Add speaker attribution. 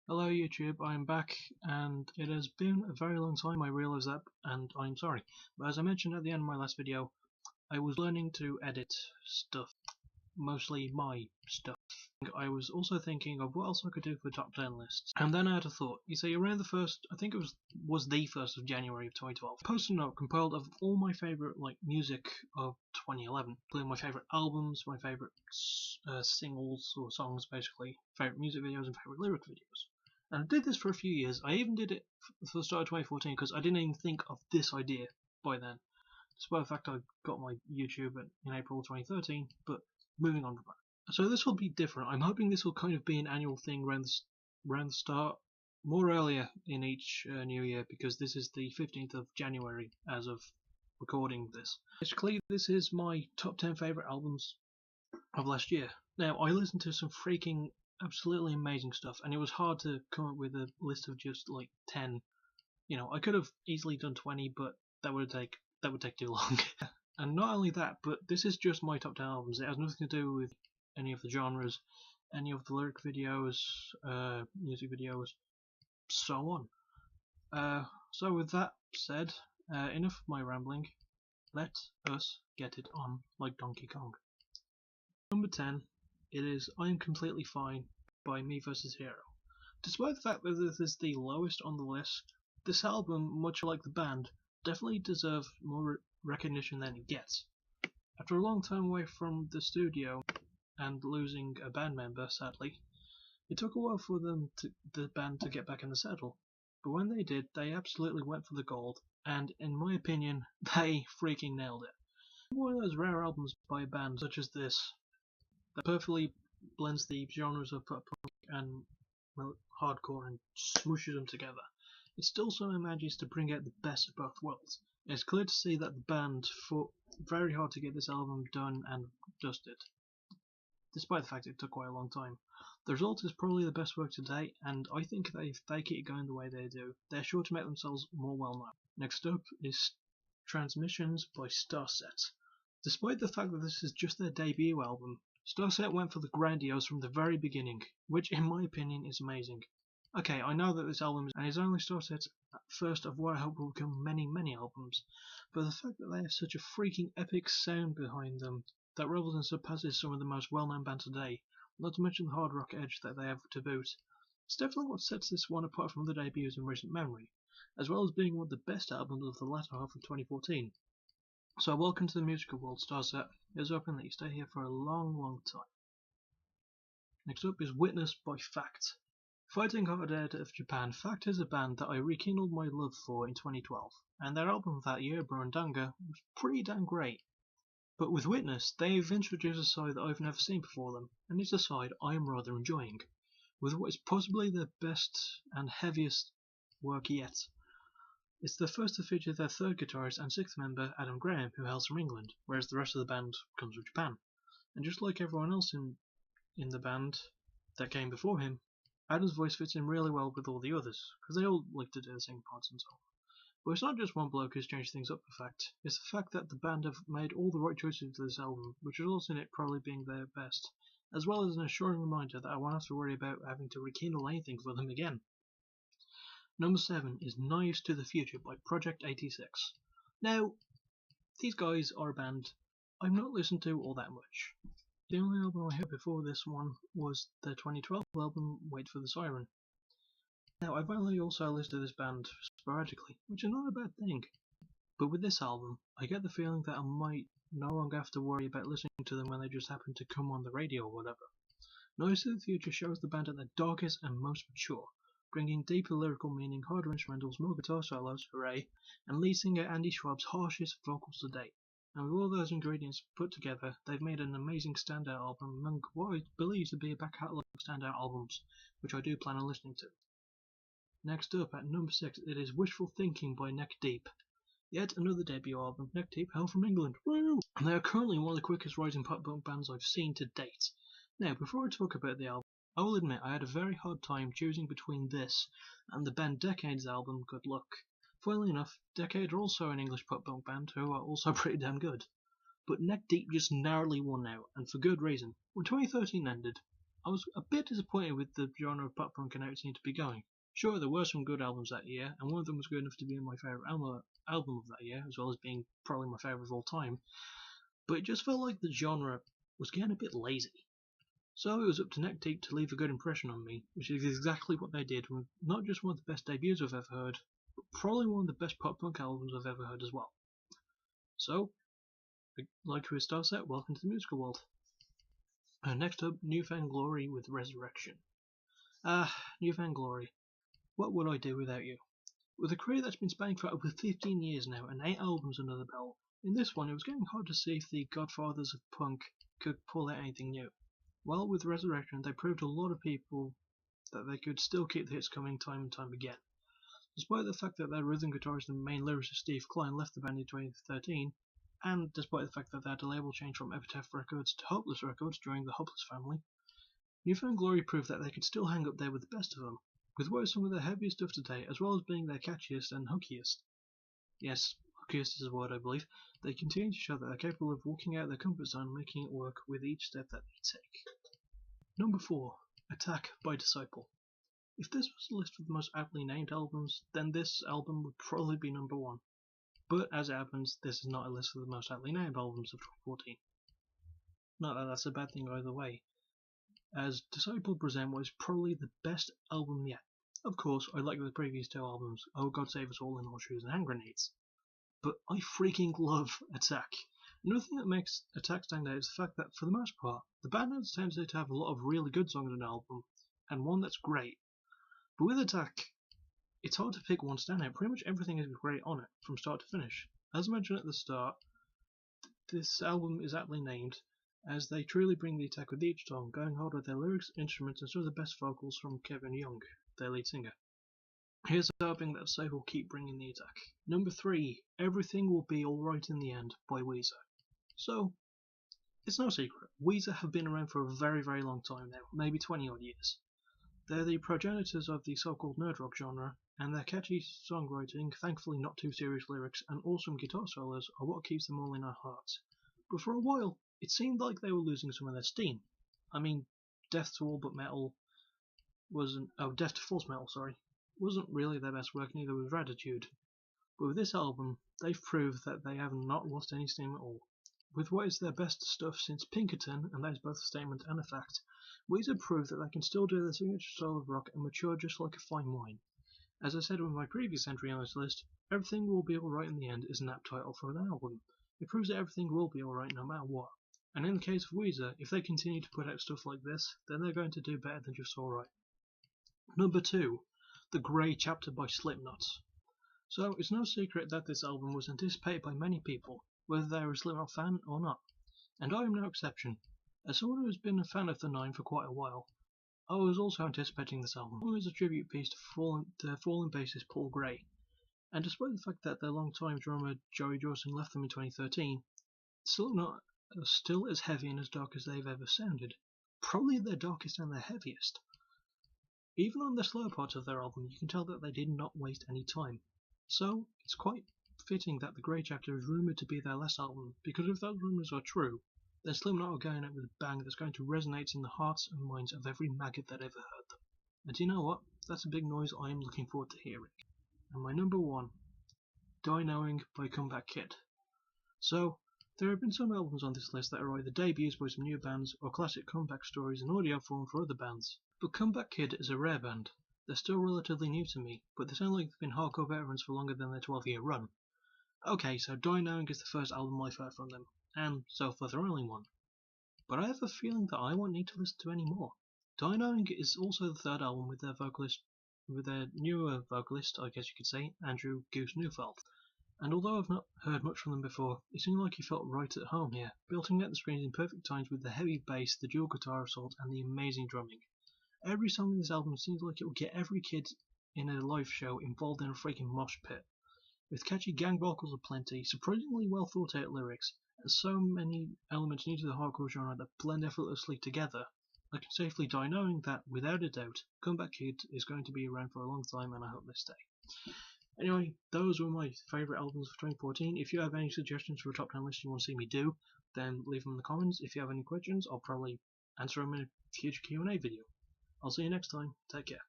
Speaker 1: Hello YouTube, I'm back and it has been a very long time, I realise that, and I'm sorry. But as I mentioned at the end of my last video, I was learning to edit stuff, mostly my stuff. I was also thinking of what else I could do for top 10 lists. And then I had a thought. You see, around the first, I think it was the 1st of January of 2012, I posted a note compiled of all my favourite music of 2011, including my favourite albums, my favourite singles or songs basically, favourite music videos and favourite lyric videos. And I did this for a few years. I even did it for the start of 2014 because I didn't even think of this idea by then. Despite the fact I got my YouTube in April 2013, but moving on from that. So this will be different. I'm hoping this will kind of be an annual thing around the start, more earlier in each new year, because this is the 15th of January as of recording this. Basically, this is my top 10 favourite albums of last year. Now, I listened to some freaking absolutely amazing stuff, and it was hard to come up with a list of just like 10. You know, I could have easily done 20, but that would take too long. And not only that, but this is just my top 10 albums. It has nothing to do with any of the genres, any of the lyric videos, music videos, so on. So with that said, enough of my rambling. Let us get it on like Donkey Kong. Number 10, it is I Am Completely Fine by Me vs. Hero. Despite the fact that this is the lowest on the list, this album, much like the band, definitely deserves more recognition than it gets. After a long time away from the studio and losing a band member, sadly, it took a while for the band to get back in the saddle. But when they did, they absolutely went for the gold, and in my opinion, they freaking nailed it. One of those rare albums by a band such as this that perfectly blends the genres of pop punk and hardcore and smooshes them together. It still somehow manages to bring out the best of both worlds. It's clear to see that the band fought very hard to get this album done and dusted, despite the fact it took quite a long time. The result is probably the best work to date, and I think that if they keep going the way they do, they're sure to make themselves more well known. Next up is Transmissions by Starset. Despite the fact that this is just their debut album, Starset went for the grandiose from the very beginning, which in my opinion is amazing. Okay, I know that this album is only Starset's first of what I hope will become many, many albums, but the fact that they have such a freaking epic sound behind them that rivals and surpasses some of the most well-known bands today, not to mention the hard rock edge that they have to boot, it's definitely what sets this one apart from other debuts in recent memory, as well as being one of the best albums of the latter half of 2014. So welcome to the musical world, Starset. It's hoping that you stay here for a long, long time. Next up is Witness by Fact. Fighting Hard out of Japan, Fact is a band that I rekindled my love for in 2012, and their album that year, Burundanga, was pretty damn great. But with Witness, they've introduced a side that I've never seen before them, and it's a side I am rather enjoying, with what is possibly their best and heaviest work yet. It's the first to feature their third guitarist and sixth member, Adam Graham, who hails from England, whereas the rest of the band comes from Japan. And just like everyone else in the band that came before him, Adam's voice fits in really well with all the others, because they all like to do the same parts and so on. But it's not just one bloke who's changed things up, in fact. It's the fact that the band have made all the right choices to this album, which results in it probably being their best, as well as an assuring reminder that I won't have to worry about having to rekindle anything for them again. Number 7 is Knives to the Future by Project 86. Now, these guys are a band I've not listened to all that much. The only album I heard before this one was their 2012 album, Wait for the Siren. Now, I've only also listened to this band sporadically, which is not a bad thing. But with this album, I get the feeling that I might no longer have to worry about listening to them when they just happen to come on the radio or whatever. Knives to the Future shows the band at their darkest and most mature, bringing deeper lyrical meaning, harder instrumentals, more guitar solos, hooray, and lead singer Andy Schwab's harshest vocals to date. And with all those ingredients put together, they've made an amazing standout album among what I believe to be a back catalogue of standout albums, which I do plan on listening to. Next up, at number 6, it is Wishful Thinking by Neck Deep. Yet another debut album, Neck Deep hail from England, woo! And they are currently one of the quickest rising pop punk bands I've seen to date. Now, before I talk about the album, I will admit I had a very hard time choosing between this and the band Decade's album, Good Luck. Funnily enough, Decade are also an English pop punk band who are also pretty damn good. But Neck Deep just narrowly won out, and for good reason. When 2013 ended, I was a bit disappointed with the genre of pop punk and how it seemed to be going. Sure, there were some good albums that year, and one of them was good enough to be my favourite album of that year, as well as being probably my favourite of all time, but it just felt like the genre was getting a bit lazy. So it was up to Neck Deep to leave a good impression on me, which is exactly what they did with not just one of the best debuts I've ever heard, but probably one of the best pop punk albums I've ever heard as well. So, like who starts out, welcome to the musical world. Next up, New Found Glory with Resurrection. New Found Glory. What would I do without you? With a career that's been spanning for over 15 years now and 8 albums under the belt, in this one it was getting hard to see if the godfathers of punk could pull out anything new. Well, with Resurrection, they proved to a lot of people that they could still keep the hits coming time and time again. Despite the fact that their rhythm guitarist and main lyricist Steve Klein left the band in 2013, and despite the fact that they had a label change from Epitaph Records to Hopeless Records during the Hopeless family, New Found Glory proved that they could still hang up there with the best of them, with what is some of their heaviest stuff to date, as well as being their catchiest and hookiest. Yes, hookiest is a word I believe. They continue to show that they're capable of walking out their comfort zone and making it work with each step that they take. Number 4. Attack by Disciple. If this was a list of the most aptly named albums, then this album would probably be number 1. But as it happens, this is not a list of the most aptly named albums of 2014. Not that that's a bad thing either way, as Disciple present what is probably the best album yet. Of course, I like the previous 2 albums, Oh God Save Us All and Horseshoes and Hand Grenades. But I freaking love Attack. Another thing that makes Attack stand out is the fact that, for the most part, the band has tended to have a lot of really good songs on an album, and one that's great. But with Attack, it's hard to pick one standout. Pretty much everything is great on it, from start to finish. As mentioned at the start, this album is aptly named, as they truly bring the attack with each song, going hard with their lyrics, instruments, and some of the best vocals from Kevin Young, their lead singer. Here's hoping that Safe will keep bringing the attack. Number 3, Everything Will Be Alright in the End by Weezer. So, it's no secret, Weezer have been around for a very, very long time now, maybe 20 odd years. They're the progenitors of the so-called nerd rock genre, and their catchy songwriting, thankfully not too serious lyrics, and awesome guitar solos are what keeps them all in our hearts. But for a while, it seemed like they were losing some of their steam. I mean, Death to All But Metal Death to False Metal, wasn't really their best work, neither was Raditude. But with this album, they've proved that they have not lost any steam at all. With what is their best stuff since Pinkerton, and that is both a statement and a fact, Weezer proved that they can still do their signature style of rock and mature just like a fine wine. As I said with my previous entry on this list, Everything Will Be Alright in the End is an apt title for an album. It proves that everything will be alright no matter what. And in the case of Weezer, if they continue to put out stuff like this, then they're going to do better than just alright. Number 2. The Grey Chapter by Slipknot. So, it's no secret that this album was anticipated by many people, whether they are a Slipknot fan or not. And I am no exception. As someone who has been a fan of the Nine for quite a while, I was also anticipating this album. It was a tribute piece to fallen bassist Paul Gray. And despite the fact that their longtime drummer Joey Jordison left them in 2013, Slipknot are still as heavy and as dark as they've ever sounded. Probably their darkest and their heaviest. Even on the slower parts of their album, you can tell that they did not waste any time. So, it's quite fitting that The Grey Chapter is rumoured to be their last album, because if those rumours are true, then Slipknot are going out with a bang that's going to resonate in the hearts and minds of every maggot that ever heard them. And you know what? That's a big noise I am looking forward to hearing. And my number 1, Die Knowing by Comeback Kid. So, there have been some albums on this list that are either debuts by some new bands or classic comeback stories in audio form for other bands. But Comeback Kid is a rare band. They're still relatively new to me, but they sound like they've been hardcore veterans for longer than their 12-year run. Okay, so Die Knowing is the first album I've heard from them, and so far their only one. But I have a feeling that I won't need to listen to any more. Die Knowing is also the third album with their newer vocalist, I guess you could say, Andrew Goose Neufeld. And although I've not heard much from them before, it seemed like he felt right at home here, belting out the screens in perfect times with the heavy bass, the dual guitar assault, and the amazing drumming. Every song in this album seems like it will get every kid in a live show involved in a freaking mosh pit. With catchy gang vocals aplenty, surprisingly well thought out lyrics, and so many elements new to the hardcore genre that blend effortlessly together, I can safely die knowing that, without a doubt, Comeback Kid is going to be around for a long time, and I hope they stay. Anyway, those were my favourite albums of 2014. If you have any suggestions for a top 10 list you want to see me do, then leave them in the comments. If you have any questions, I'll probably answer them in a future Q&A video. I'll see you next time. Take care.